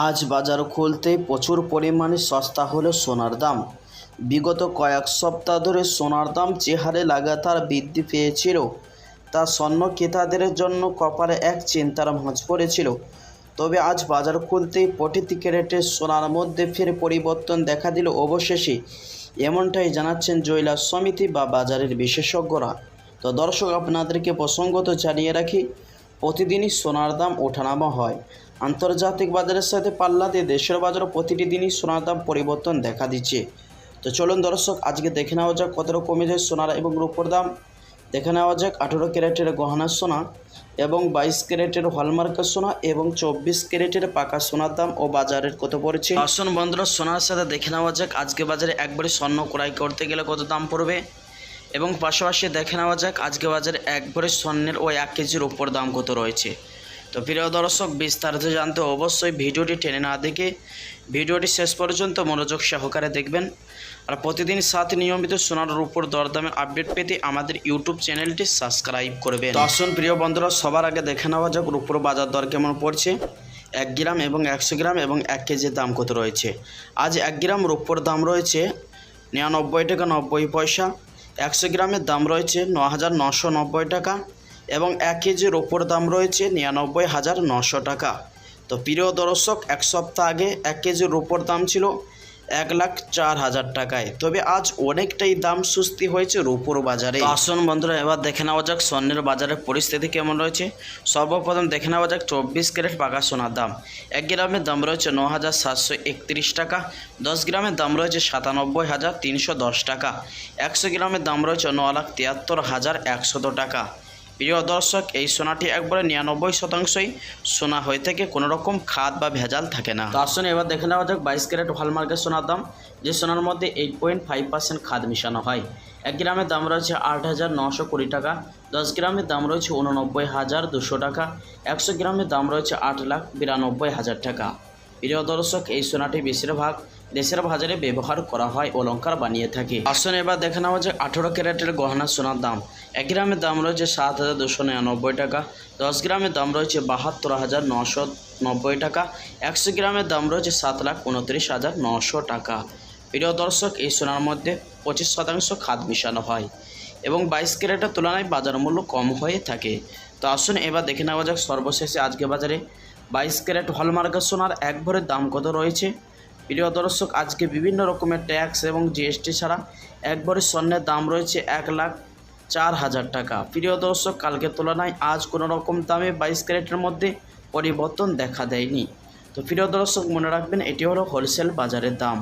আজ বাজার খুলতেই প্রচুর পরিমাণে সস্তা হলো সোনার দাম। বিগত কয়েক সপ্তাহ ধরে সোনার দাম যে হারে লাগাতার বৃদ্ধি পেয়েছিল, তা স্বর্ণ ক্রেতাদের জন্য কপালে এক চিন্তার ভাঁজ পড়েছিল। তবে আজ বাজার খুলতেই প্রতিটি ক্যারেটের সোনার মধ্যে ফের পরিবর্তন দেখা দিল অবশেষে, এমনটাই জানাচ্ছেন জুয়েলার্স সমিতি বা বাজারের বিশেষজ্ঞরা। তো দর্শক, আপনাদেরকে প্রসঙ্গত জানিয়ে রাখি, প্রতিদিনই সোনার দাম ওঠানামা হয়। আন্তর্জাতিক বাজারের সাথে পাল্লা দিয়ে দেশের বাজারও প্রতিটি দিনই সোনার দাম পরিবর্তন দেখা দিচ্ছে। তো চলুন দর্শক, আজকে দেখে নেওয়া যাক কতটা কমে যায় সোনার এবং রূপোর দাম। দেখে নেওয়া যাক 18 ক্যারেটের গহনার সোনা এবং 22 ক্যারেটের হলমার্কের সোনা এবং 24 ক্যারেটের পাকা সোনার দাম ও বাজারের কত পড়েছে। আসুন বন্ধুরা, সোনার সাথে দেখে নেওয়া যাক আজকে বাজারে একবারে স্বর্ণ ক্রয় করতে গেলে কত দাম পড়বে, এবং পাশাপাশি দেখে নেওয়া যাক আজকে বাজারে একবারে স্বর্ণের ও 1 কেজির উপর দাম কত রয়েছে। তো প্রিয় দর্শক, বিস্তারিত জানতে অবশ্যই ভিডিওটি টেনে না দেখে ভিডিওটি শেষ পর্যন্ত মনোযোগ সহকারে দেখবেন। আর প্রতিদিন সাথে নিয়মিত সোনার উপর দরদামের আপডেট পেতে আমাদের ইউটিউব চ্যানেলটি সাবস্ক্রাইব করবেন। তো আসুন প্রিয় বন্ধুরা, সবার আগে দেখে নেওয়া যাক রূপোর বাজার দর কেমন পড়ছে। 1 গ্রাম এবং 100 গ্রাম এবং 1 কেজির দাম কত রয়েছে। আজ 1 গ্রাম রূপোর দাম রয়েছে 99 টাকা 90 পয়সা। 100 গ্রামের দাম রয়েছে 9,990 টাকা এবং 1 কেজির ওপর দাম রয়েছে 99,900 টাকা। তো প্রিয় দর্শক, এক সপ্তাহ আগে 1 কেজির ওপর দাম ছিল 1,04,000 টাকায়। তবে আজ অনেকটাই দাম সুস্থি হয়েছে রূপোর বাজারে। আসুন বন্ধুরা, এবার দেখে নেওয়া যাক স্বর্ণের বাজারের পরিস্থিতি কেমন রয়েছে। সর্বপ্রথম দেখে নেওয়া যাক 24 ক্যারেট পাকা সোনার দাম। 1 গ্রামের দাম রয়েছে 9,731 টাকা। 10 গ্রামের দাম রয়েছে 97,310 টাকা। 100 গ্রামের দাম রয়েছে 9,73,100 টাকা। প্রিয় দর্শক, এই সোনাটি একবারে 99% সোনা হয়ে থাকে, কোনো রকম খাদ বা ভেজাল থাকে না। তো আসুন এবার দেখে নেওয়া যাক 22 ক্যারেট হলমার্কের সোনার দাম, যে সোনার মধ্যে 8.5% খাদ মিশানো হয়। 1 গ্রামের দাম রয়েছে 8,920 টাকা। 10 গ্রামের দাম রয়েছে 89,200 টাকা। 100 গ্রামের দাম রয়েছে 8,92,000 টাকা। প্রিয় দর্শক, এই সোনাটি বেশিরভাগ দেশের বাজারে ব্যবহার করা হয়, অলঙ্কার বানিয়ে থাকে। আসুন এবার দেখে নেওয়া যাক 18 ক্যারেটের গহনা সোনার দাম। 1 গ্রামের দাম রয়েছে 7,299 টাকা। 10 গ্রামের দাম রয়েছে 72,990 টাকা। 100 গ্রামের দাম রয়েছে 7,29,900 টাকা। প্রিয় দর্শক, এই সোনার মধ্যে 25% খাদ মিশানো হয় এবং 22 ক্যারেটের তুলনায় বাজার মূল্য কম হয়ে থাকে। তো আসুন এবার দেখে নেওয়া যাক সর্বশেষে আজকে বাজারে 22 ক্যারেট হলমার্কের সোনার এক ভরির দাম কত রয়েছে। প্রিয় দর্শক, আজকে বিভিন্ন রকমের ট্যাক্স এবং জিএসটি ছাড়া এক ভরি স্বর্ণের দাম রয়েছে 1,04,000 টাকা। প্রিয় দর্শক, কালকের তুলনায় আজ কোনো রকম দামে 22 ক্যারেটের মধ্যে পরিবর্তন দেখা দেয়নি। তো প্রিয় দর্শক, মনে রাখবেন এটি হলো হোলসেল বাজারের দাম।